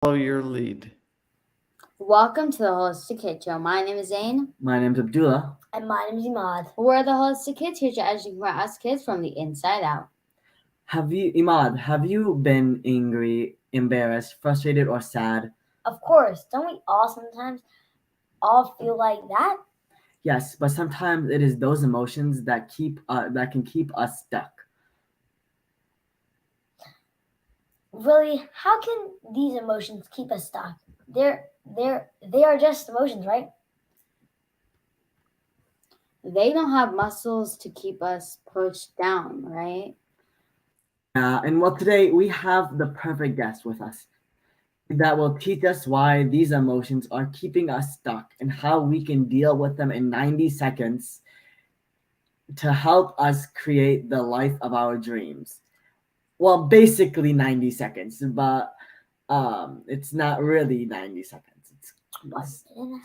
Follow your lead. Welcome to the Holistic Kid Show. My name is Zane. My name's Abdullah. And my name is Imad. We're the Holistic Kids here to educate us kids from the inside out. Imad, have you been angry, embarrassed, frustrated, or sad? Of course, don't we all sometimes all feel like that? Yes, but sometimes it is those emotions that can keep us stuck. Really, how can these emotions keep us stuck? They are just emotions, right? They don't have muscles to keep us pushed down, right? Today we have the perfect guest with us that will teach us why these emotions are keeping us stuck and how we can deal with them in 90 seconds to help us create the life of our dreams. Well, basically 90 seconds, but it's not really 90 seconds.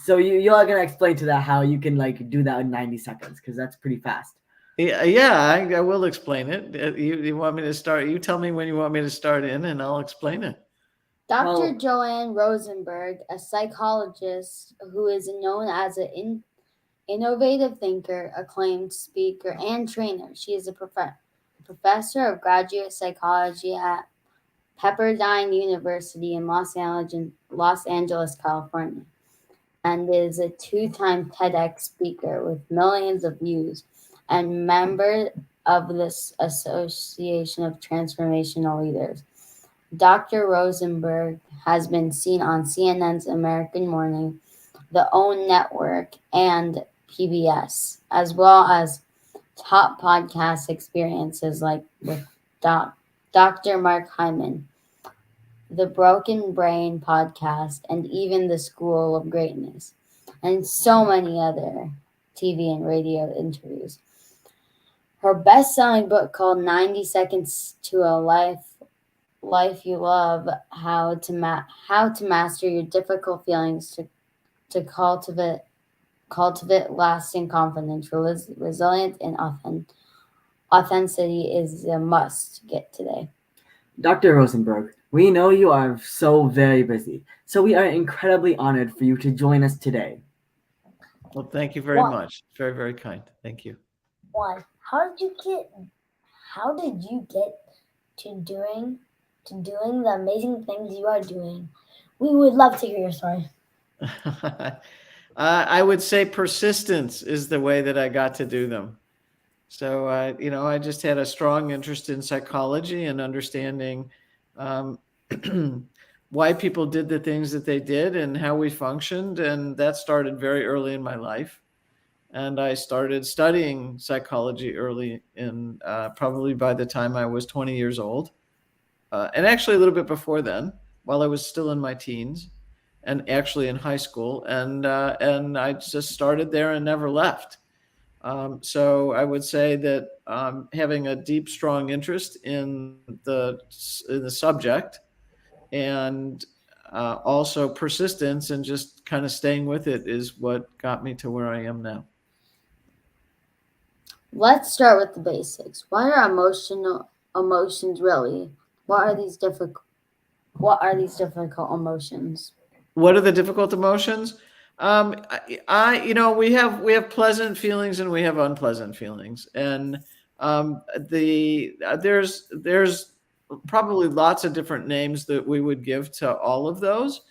So you're gonna explain to that how you can do that in 90 seconds, because that's pretty fast. Yeah, I will explain it. You want me to start? You tell me when you want me to start in, and I'll explain it. Dr. Joan Rosenberg, a psychologist who is known as an innovative thinker, acclaimed speaker, and trainer. She is a professor of graduate psychology at Pepperdine University in Los Angeles, California, and is a two-time TEDx speaker with millions of views and member of the Association of Transformational Leaders. Dr. Rosenberg has been seen on CNN's American Morning, The OWN Network, and PBS, as well as top podcast experiences like with Dr. Mark Hyman, the Broken Brain podcast, and even the School of Greatness, and so many other TV and radio interviews. Her best-selling book called 90 Seconds to a Life You Love, how to master your difficult feelings to cultivate lasting confidence, resilience, and authenticity is a must get today. Dr. Rosenberg, we know you are so very busy, so we are incredibly honored for you to join us today. Well, thank you very much. Very, very kind. Thank you. How did you get to doing the amazing things you are doing? We would love to hear your story. I would say persistence is the way that I got to do them. So, I just had a strong interest in psychology and understanding why people did the things that they did and how we functioned. And that started very early in my life. And I started studying psychology early in probably by the time I was 20 years old. And actually a little bit before then, while I was still in my teens and actually in high school. And I just started there and never left. So I would say that having a deep, strong interest in the subject, and also persistence and just kind of staying with it is what got me to where I am now. Let's start with the basics. What are emotions really? What are these difficult emotions? What are the difficult emotions? We have pleasant feelings and we have unpleasant feelings, and there's probably lots of different names that we would give to all of those.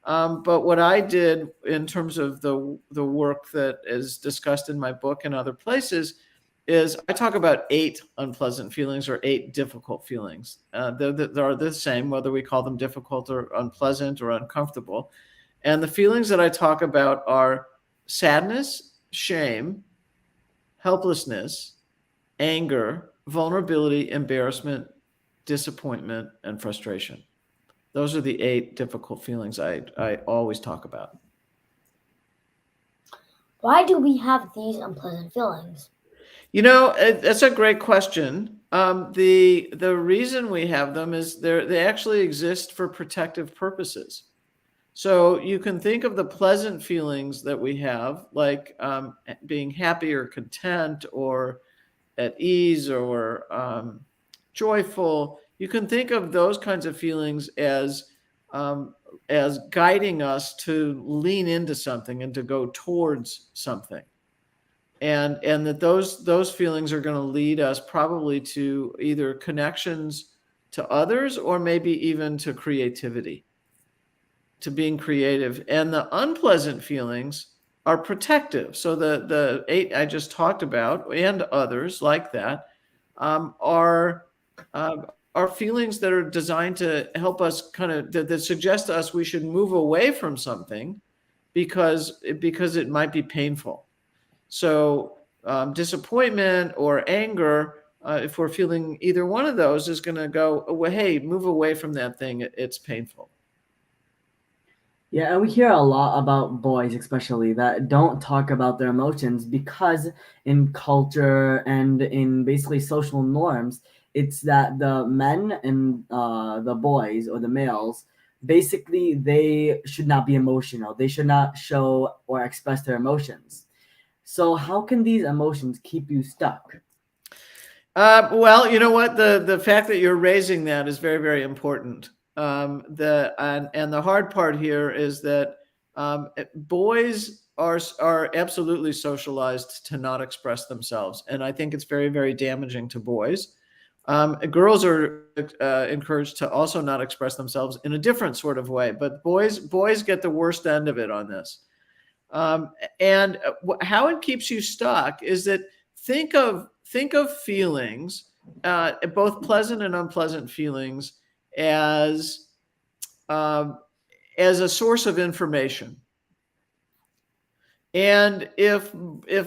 But what I did in terms of the work that is discussed in my book and other places is I talk about 8 unpleasant feelings or 8 difficult feelings. They're the same, whether we call them difficult or unpleasant or uncomfortable. And the feelings that I talk about are sadness, shame, helplessness, anger, vulnerability, embarrassment, disappointment, and frustration. Those are the 8 difficult feelings I always talk about. Why do we have these unpleasant feelings? That's a great question. The reason we have them is they actually exist for protective purposes. So you can think of the pleasant feelings that we have, like being happy or content or at ease or joyful. You can think of those kinds of feelings as as guiding us to lean into something and to go towards something. And that those feelings are going to lead us probably to either connections to others or maybe even to creativity, to being creative. And the unpleasant feelings are protective. So the 8 I just talked about and others like that are feelings that are designed to help us that suggest to us we should move away from something because it might be painful. So disappointment or anger, if we're feeling either one of those, is going to go, oh, hey, move away from that thing. It's painful. Yeah, and we hear a lot about boys, especially, that don't talk about their emotions because in culture and in basically social norms, it's that the men and the boys or the males, basically, they should not be emotional. They should not show or express their emotions. So how can these emotions keep you stuck? Well, you know what? The fact that you're raising that is very, very important. And the hard part here is that boys are absolutely socialized to not express themselves, and I think it's very, very damaging to boys. Girls are encouraged to also not express themselves in a different sort of way, but boys get the worst end of it on this. And how it keeps you stuck is that think of feelings, both pleasant and unpleasant feelings, as a source of information. And if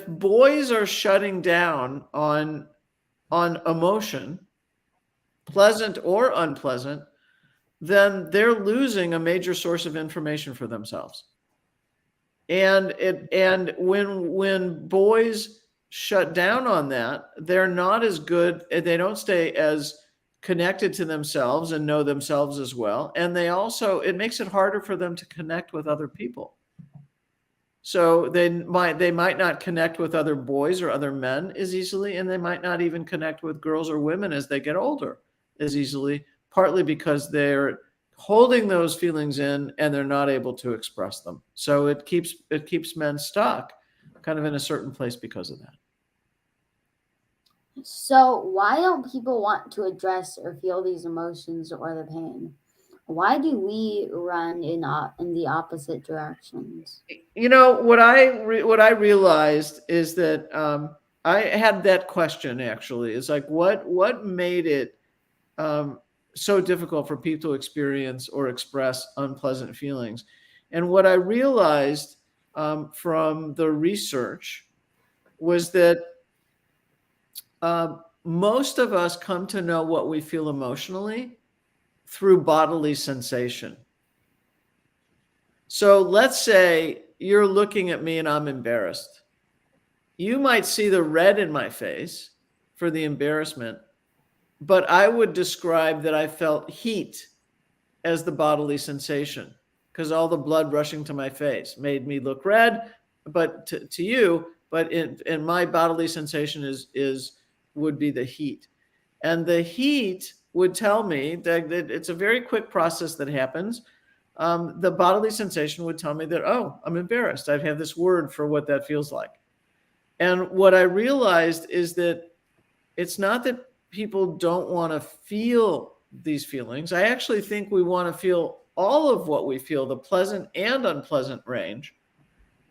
boys are shutting down on emotion, pleasant or unpleasant, then they're losing a major source of information for themselves. And when boys shut down on that, they're not as good. They don't stay as connected to themselves and know themselves as well. And it makes it harder for them to connect with other people. So they might not connect with other boys or other men as easily, and they might not even connect with girls or women as they get older as easily, partly because they're holding those feelings in and they're not able to express them. So it keeps men stuck kind of in a certain place because of that. So why don't people want to address or feel these emotions or the pain? Why do we run in the opposite directions? You know, what I realized is that I had that question actually. It's like what made it so difficult for people to experience or express unpleasant feelings? And what I realized from the research was that most of us come to know what we feel emotionally through bodily sensation. So let's say you're looking at me and I'm embarrassed. You might see the red in my face for the embarrassment, but I would describe that I felt heat as the bodily sensation because all the blood rushing to my face made me look red, but to you, but in my bodily sensation would be the heat. And the heat would tell me that it's a very quick process that happens. The bodily sensation would tell me that, oh, I'm embarrassed. I have this word for what that feels like. And what I realized is that it's not that people don't want to feel these feelings. I actually think we want to feel all of what we feel, the pleasant and unpleasant range,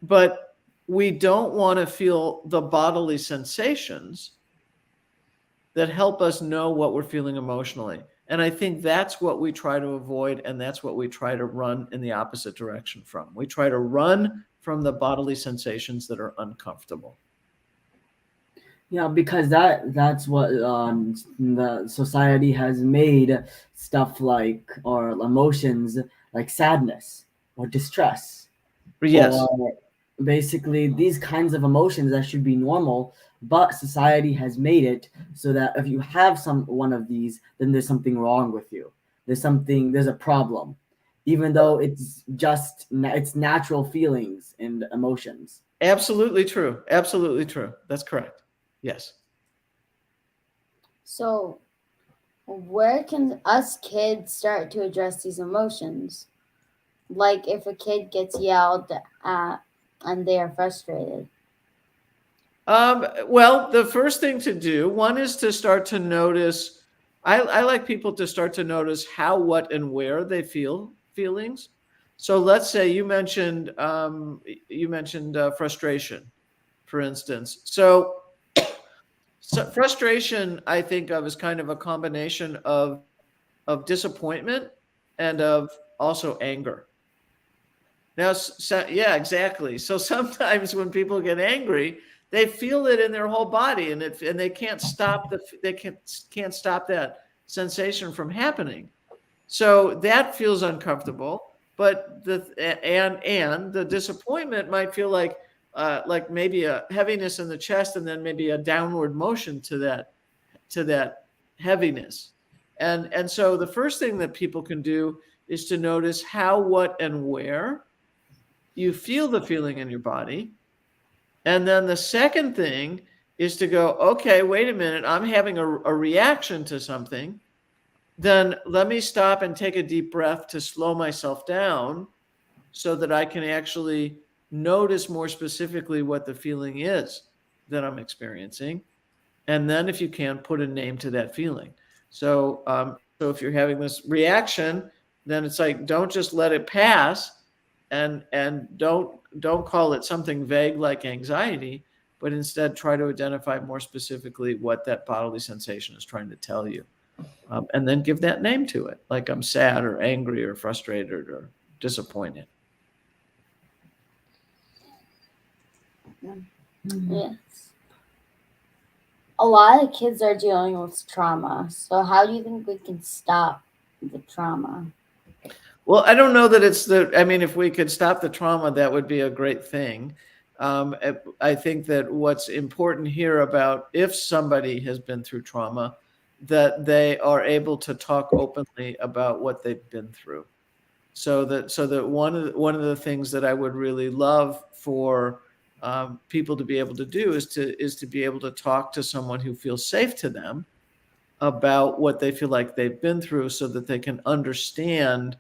but we don't want to feel the bodily sensations that help us know what we're feeling emotionally. And I think that's what we try to avoid, and that's what we try to run in the opposite direction from. We try to run from the bodily sensations that are uncomfortable. Yeah, because that's what the society has made stuff like, or emotions like sadness or distress. Yes. Or basically these kinds of emotions that should be normal, but society has made it so that if you have one of these, then there's something wrong with you. There's a problem, even though it's natural feelings and emotions. Absolutely true. Absolutely true. That's correct. Yes. So where can us kids start to address these emotions? Like if a kid gets yelled at and they are frustrated. Well, the first thing to do, one is to start to notice. I like people to start to notice how, what, and where they feel feelings. So let's say you mentioned frustration, for instance. So frustration, I think of as kind of a combination of disappointment and of also anger. Now, yeah, exactly. So sometimes when people get angry, they feel it in their whole body, and they can't stop they can't stop that sensation from happening. So that feels uncomfortable. But and the disappointment might feel like maybe a heaviness in the chest, and then maybe a downward motion to that heaviness. And so the first thing that people can do is to notice how, what, and where you feel the feeling in your body. And then the second thing is to go, okay, wait a minute, I'm having a reaction to something. Then let me stop and take a deep breath to slow myself down so that I can actually notice more specifically what the feeling is that I'm experiencing. And then if you can, put a name to that feeling. So if you're having this reaction, then it's like, don't just let it pass, and don't call it something vague like anxiety, but instead try to identify more specifically what that bodily sensation is trying to tell you. And then give that name to it, like I'm sad or angry or frustrated or disappointed. Yes. A lot of kids are dealing with trauma. So how do you think we can stop the trauma? Well, I don't know that I mean, if we could stop the trauma, that would be a great thing. I think that what's important here about if somebody has been through trauma, that they are able to talk openly about what they've been through. So that one of the things that I would really love for people to be able to do is to be able to talk to someone who feels safe to them about what they feel like they've been through, so that they can understand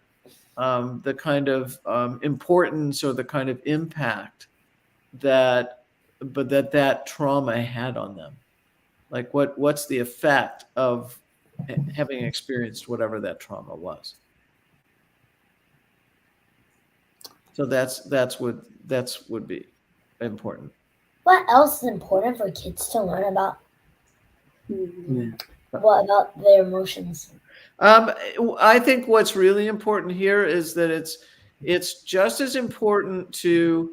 the kind of importance or the kind of impact that trauma had on them. Like what's the effect of having experienced whatever that trauma was. So that's would be important. What else is important for kids to learn about? Yeah. What about their emotions? I think what's really important here is that it's just as important to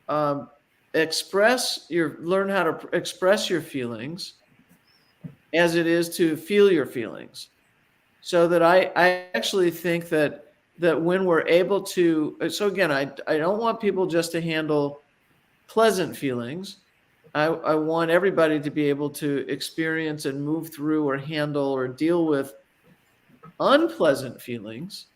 um, learn how to express your feelings as it is to feel your feelings. So that I actually think that when we're able to, so again, I don't want people just to handle pleasant feelings. I want everybody to be able to experience and move through or handle or deal with unpleasant feelings.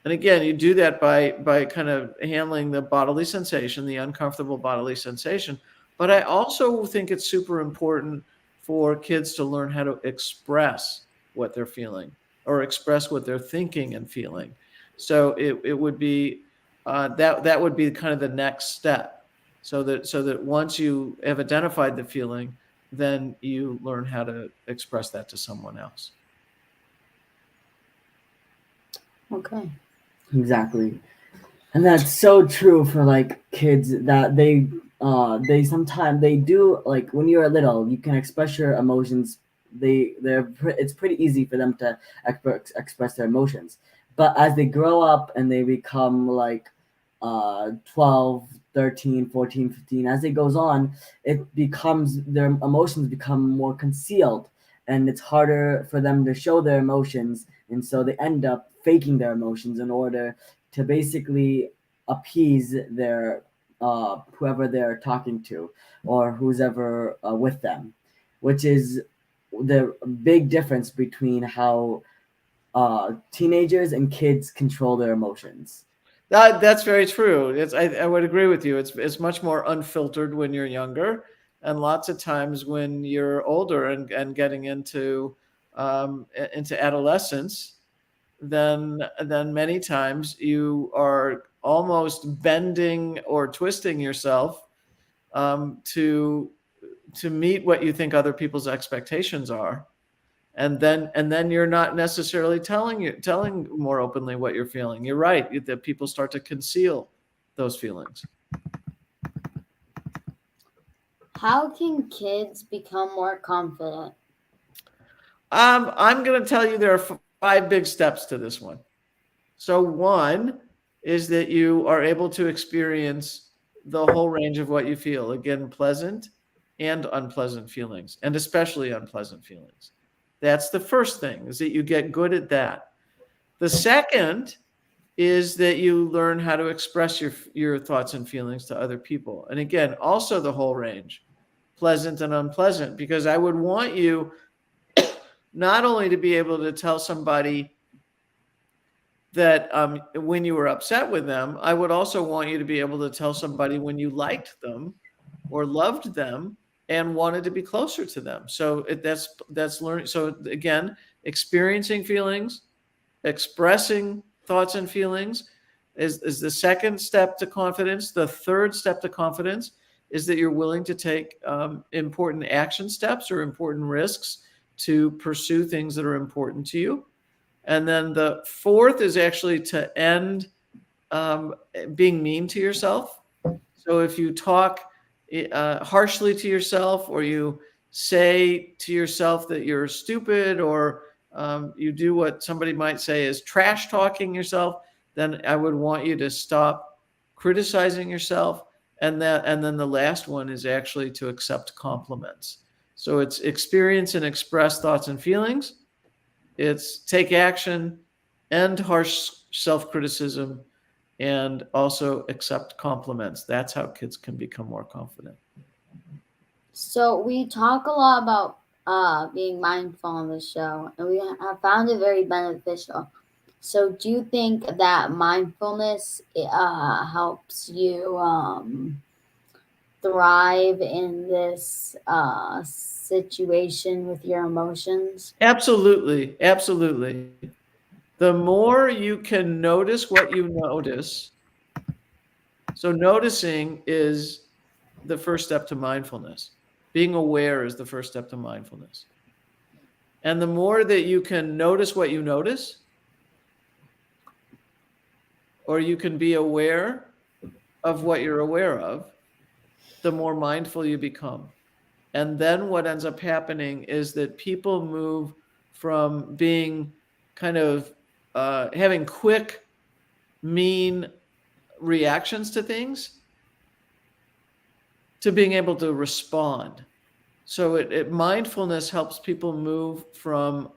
And again, you do that by kind of handling the bodily sensation, the uncomfortable bodily sensation. But I also think it's super important for kids to learn how to express what they're feeling or express what they're thinking and feeling. So it would be that would be kind of the next step. So that once you have identified the feeling, then you learn how to express that to someone else. Okay. Exactly. And that's so true for like kids that they sometimes they do, like when you're little, you can express your emotions. It's pretty easy for them to express their emotions. But as they grow up and they become like 12, 13, 14, 15, as it goes on, their emotions become more concealed, and it's harder for them to show their emotions, and so they end up faking their emotions in order to basically appease their whoever they're talking to or who's ever with them, which is the big difference between how teenagers and kids control their emotions. That's very true. I would agree with you. It's much more unfiltered when you're younger, and lots of times when you're older and getting into adolescence, then many times you are almost bending or twisting yourself to meet what you think other people's expectations are. And then you're not necessarily telling more openly what you're feeling. You're right, that people start to conceal those feelings. How can kids become more confident? I'm going to tell you there are 5 big steps to this one. So one is that you are able to experience the whole range of what you feel. Again, pleasant and unpleasant feelings, and especially unpleasant feelings. That's the first thing, is that you get good at that. The second is that you learn how to express your thoughts and feelings to other people. And again, also the whole range, pleasant and unpleasant, because I would want you not only to be able to tell somebody that when you were upset with them, I would also want you to be able to tell somebody when you liked them or loved them and wanted to be closer to them. So that's learning. So again, experiencing feelings, expressing thoughts and feelings is the second step to confidence. The third step to confidence is that you're willing to take important action steps or important risks to pursue things that are important to you. And then the fourth is actually to end being mean to yourself. So if you talk harshly to yourself, or you say to yourself that you're stupid, or you do what somebody might say is trash talking yourself, then I would want you to stop criticizing yourself. And then the last one is actually to accept compliments. So it's experience and express thoughts and feelings. It's take action, end harsh self-criticism, and also accept compliments. That's how kids can become more confident. So we talk a lot about being mindful on the show, and we have found it very beneficial. So do you think that mindfulness helps you thrive in this situation with your emotions? Absolutely. Absolutely. The more you can notice what you notice, so noticing is the first step to mindfulness. Being aware is the first step to mindfulness. And the more that you can notice what you notice, or you can be aware of what you're aware of, the more mindful you become. And then what ends up happening is that people move from being kind of having quick, mean reactions to things to being able to respond. So mindfulness helps people move from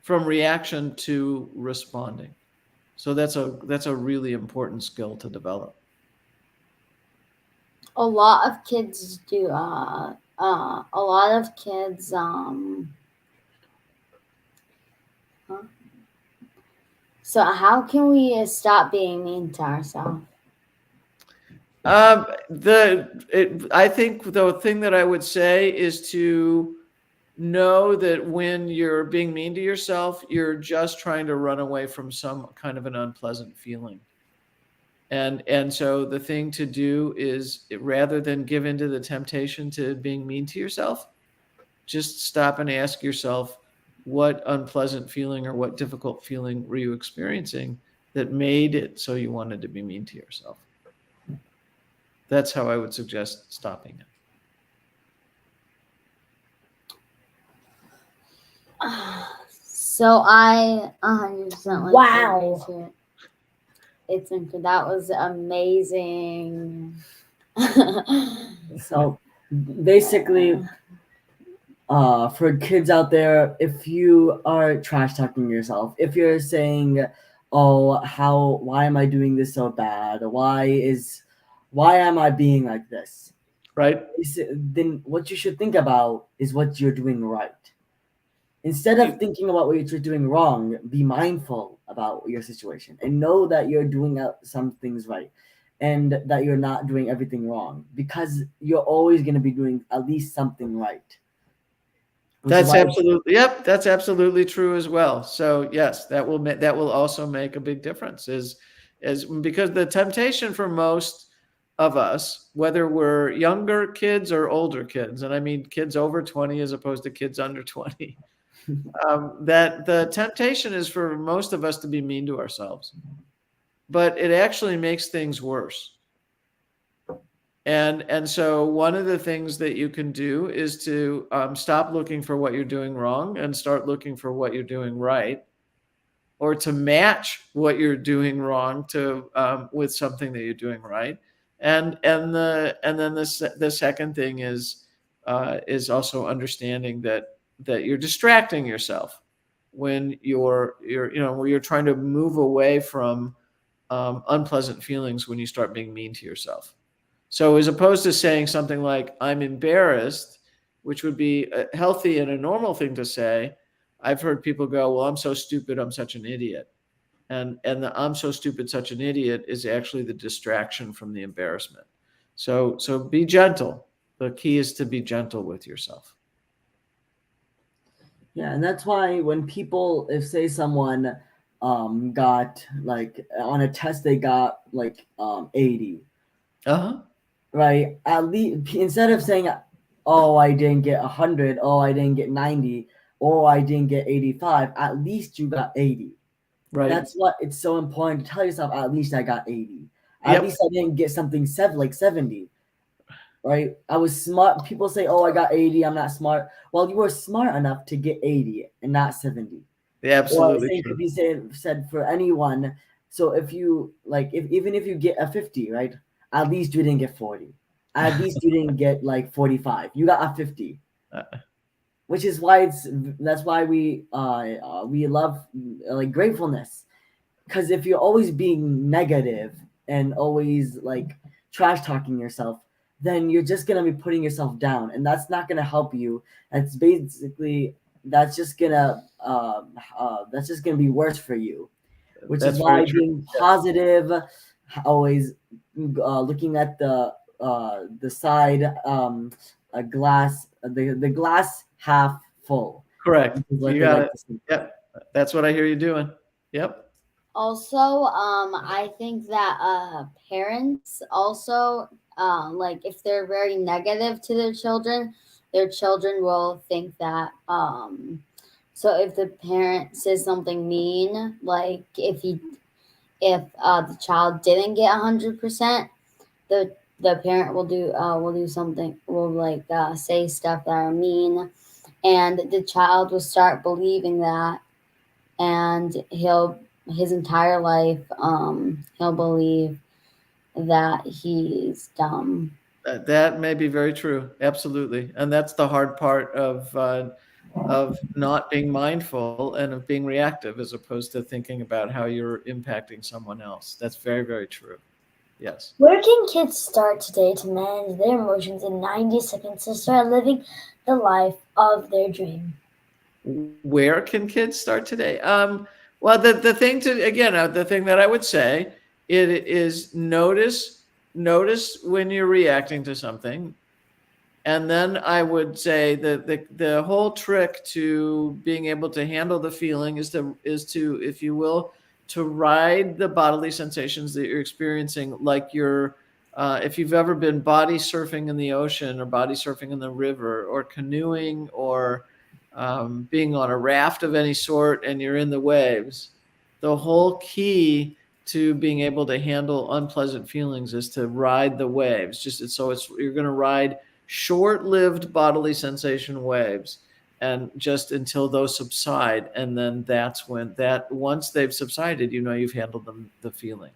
reaction to responding. So that's a really important skill to develop. A lot of kids do. A lot of kids. So how can we stop being mean to ourselves? I think the thing that I would say is to know that when you're being mean to yourself, you're just trying to run away from some kind of an unpleasant feeling. And so the thing to do is, rather than give into the temptation to being mean to yourself, just stop and ask yourself, what unpleasant feeling or what difficult feeling were you experiencing that made it so you wanted to be mean to yourself? That's how I would suggest stopping it. So I 100% Wow. It's that was amazing. So basically, for kids out there, if you are trash talking yourself, if you're saying, "Oh, why am I doing this so bad? Why am I being like this?" Right? Then what you should think about is what you're doing right. Instead of thinking about what you're doing wrong, be mindful about your situation and know that you're doing some things right, and that you're not doing everything wrong, because you're always going to be doing at least something right. That's absolutely, yep, that's absolutely true as well. So yes, that will also make a big difference is because the temptation for most of us, whether we're younger kids or older kids, and I mean kids over 20 as opposed to kids under 20, that the temptation is for most of us to be mean to ourselves, but it actually makes things worse. And so one of the things that you can do is to stop looking for what you're doing wrong and start looking for what you're doing right, or to match what you're doing wrong to with something that you're doing right. And then the second thing is also understanding that you're distracting yourself when you're where you're trying to move away from unpleasant feelings when you start being mean to yourself. So as opposed to saying something like, I'm embarrassed, which would be a healthy and a normal thing to say, I've heard people go, well, I'm so stupid, I'm such an idiot. And the I'm so stupid, such an idiot is actually the distraction from the embarrassment. So be gentle. The key is to be gentle with yourself. Yeah, and that's why when people, if say someone got like on a test they got like 80, right? At least instead of saying, oh, I didn't get 100, oh, I didn't get 90, oh, I didn't get 85, at least you got 80. Right. That's what it's so important to tell yourself, at least I got 80. At least I didn't get something like 70. Right? I was smart. People say, oh, I got 80, I'm not smart. Well, you were smart enough to get 80 and not 70. Yeah, absolutely. Or if you said for anyone, so if you like, even if you get a 50, right? At least you didn't get 40. At least you didn't get like 45. You got a 50. Which is why that's why we love like gratefulness, because if you're always being negative and always like trash talking yourself, then you're just gonna be putting yourself down, and that's not gonna help you. That's just gonna be worse for you. Which is why being positive, always looking at the side, a glass, the glass half full. Correct. You got it. Yep. That's what I hear you doing. Yep. Also, I think that parents also, like if they're very negative to their children will think that, so if the parent says something mean, like if the child didn't get 100%, the parent will do something, will like say stuff that are mean, and the child will start believing that, and his entire life he'll believe that he's dumb. That may be very true. Absolutely. And that's the hard part of not being mindful and of being reactive as opposed to thinking about how you're impacting someone else. That's very, very true. Yes. Where can kids start today to manage their emotions in 90 seconds to start living the life of their dream? Where can kids start today? Well, the thing the thing that I would say is notice when you're reacting to something. And then I would say that the whole trick to being able to handle the feeling is to, if you will, to ride the bodily sensations that you're experiencing, like if you've ever been body surfing in the ocean or body surfing in the river or canoeing or being on a raft of any sort and you're in the waves, the whole key to being able to handle unpleasant feelings is to ride the waves. You're going to ride short-lived bodily sensation waves, and just until those subside, and then that's when once they've subsided, you've handled the feeling.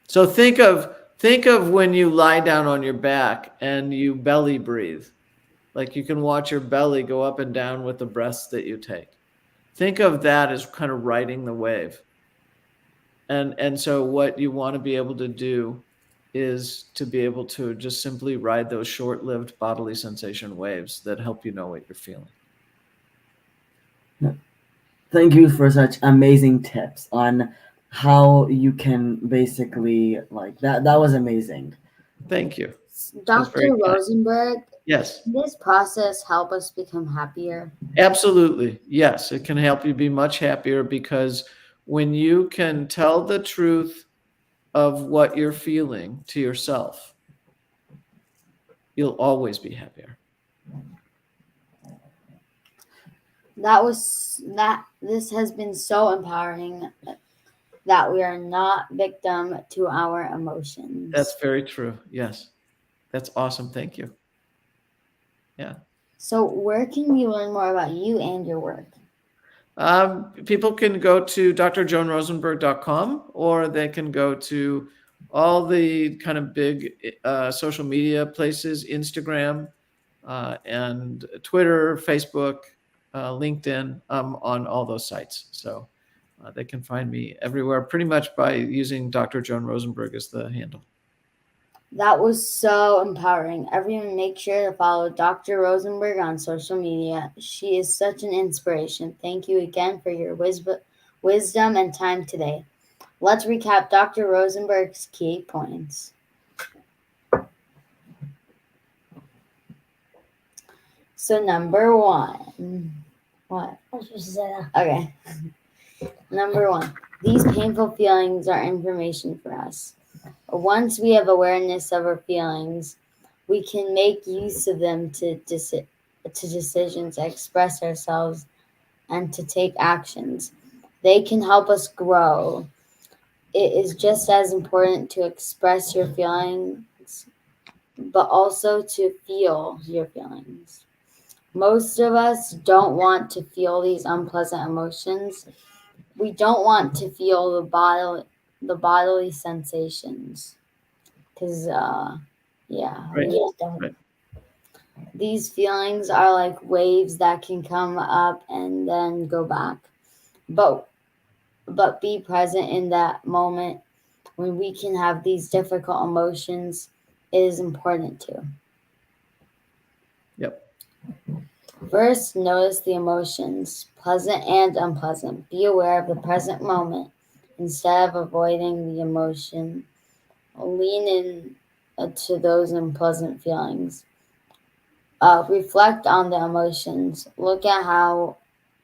So think of when you lie down on your back and you belly breathe. Like you can watch your belly go up and down with the breaths that you take. Think of that as kind of riding the wave. And so what you want to be able to do is to be able to just simply ride those short-lived bodily sensation waves that help you know what you're feeling. Thank you for such amazing tips on how you can basically like that. That was amazing. Thank you. Dr. Rosenberg Yes, this process help us become happier? absolutely. Yes, it can help you be much happier, because when you can tell the truth of what you're feeling to yourself, you'll always be happier. This has been so empowering, that we are not victim to our emotions. That's very true. Yes. That's awesome. Thank you. Yeah. So where can we learn more about you and your work? People can go to drjoanrosenberg.com, or they can go to all the kind of big social media places, Instagram and Twitter, Facebook, LinkedIn, on all those sites. So they can find me everywhere pretty much by using Dr. Joan Rosenberg as the handle. That was so empowering. Everyone make sure to follow Dr. Rosenberg on social media. She is such an inspiration. Thank you again for your wisdom and time today. Let's recap Dr. Rosenberg's key points. So number one. What? I was supposed to say that. Okay. Number one. These painful feelings are information for us. Once we have awareness of our feelings, we can make use of them to decisions, to express ourselves, and to take actions. They can help us grow. It is just as important to express your feelings, but also to feel your feelings. Most of us don't want to feel these unpleasant emotions. We don't want to feel the bodily sensations. Because, yeah, Right. we just don't. Right. These feelings are like waves that can come up and then go back. But be present in that moment when we can have these difficult emotions. It is important too. Yep. First, notice the emotions, pleasant and unpleasant. Be aware of the present moment instead of avoiding the emotion. Lean in to those unpleasant feelings. Reflect on the emotions. Look at how,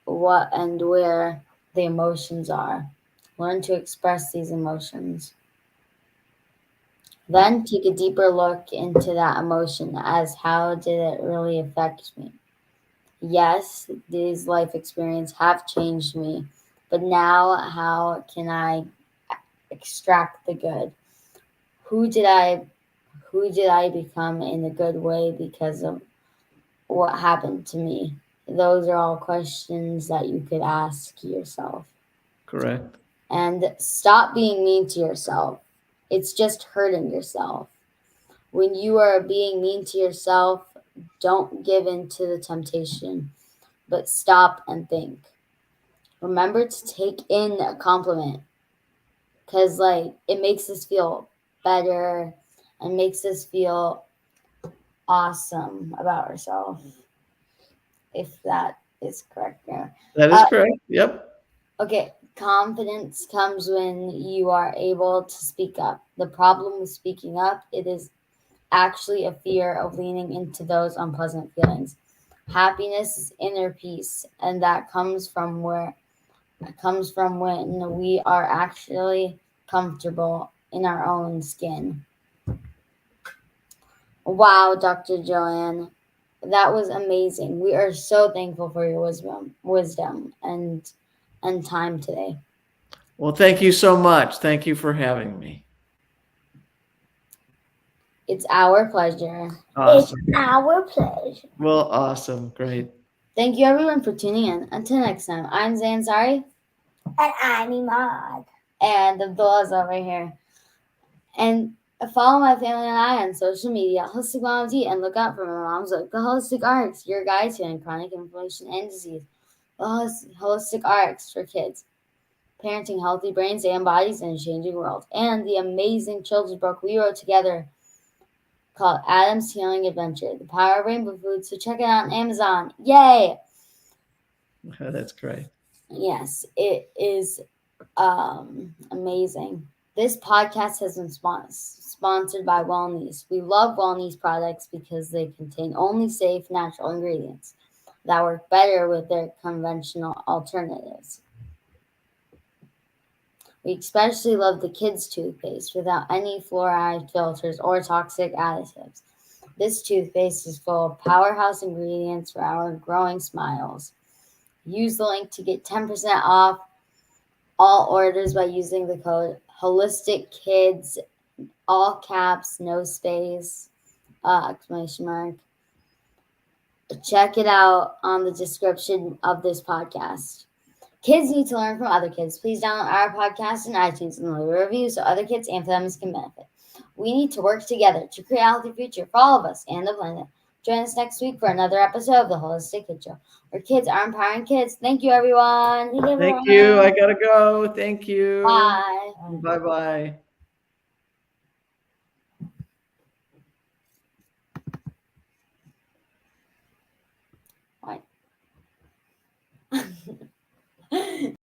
what, and where the emotions are. Learn to express these emotions. Then take a deeper look into that emotion as how did it really affect me? Yes, these life experiences have changed me, but now how can I extract the good? Who did I become in a good way because of what happened to me? Those are all questions that you could ask yourself. Correct. And stop being mean to yourself. It's just hurting yourself. When you are being mean to yourself, don't give in to the temptation, but stop and think. Remember to take in a compliment, because it makes us feel better and makes us feel awesome about ourselves, if that is correct. Yeah. That is correct. Yep. Okay, confidence comes when you are able to speak up. The problem with speaking up, it is actually a fear of leaning into those unpleasant feelings. Happiness is inner peace, and that comes from when we are actually comfortable in our own skin. Wow, Dr. Joanne, that was amazing. We are so thankful for your wisdom and time today. Well, thank you so much. Thank you for having me. It's our pleasure. Awesome. It's our pleasure. Well, awesome. Great. Thank you everyone for tuning in. Until next time, I'm Zansari. And I'm Imad. And Abdullah's over here. And follow my family and I on social media, Holistic Moms Eat, and look out for my mom's book, The Holistic RX, your guide to end chronic inflammation and disease. The Holistic RX for kids, parenting healthy brains and bodies in a changing world. And the amazing children's book we wrote together called Adam's Healing Adventure, The Power of Rainbow Food. So check it out on Amazon. Yay! That's great. Yes, it is amazing. This podcast has been sponsored sponsored by Wellness. We love Wellness products because they contain only safe, natural ingredients that work better with their conventional alternatives. We especially love the kids' toothpaste without any fluoride filters or toxic additives. This toothpaste is full of powerhouse ingredients for our growing smiles. Use the link to get 10% off all orders by using the code HolisticKids, all caps, no space, exclamation mark. Check it out on the description of this podcast. Kids need to learn from other kids. Please download our podcast in iTunes and leave a review so other kids and families can benefit. We need to work together to create a healthy future for all of us and the planet. Join us next week for another episode of the Holistic Kid Show, where kids are empowering kids. Thank you, everyone. Thank you. I gotta go. Thank you. Bye. Bye-bye. Bye.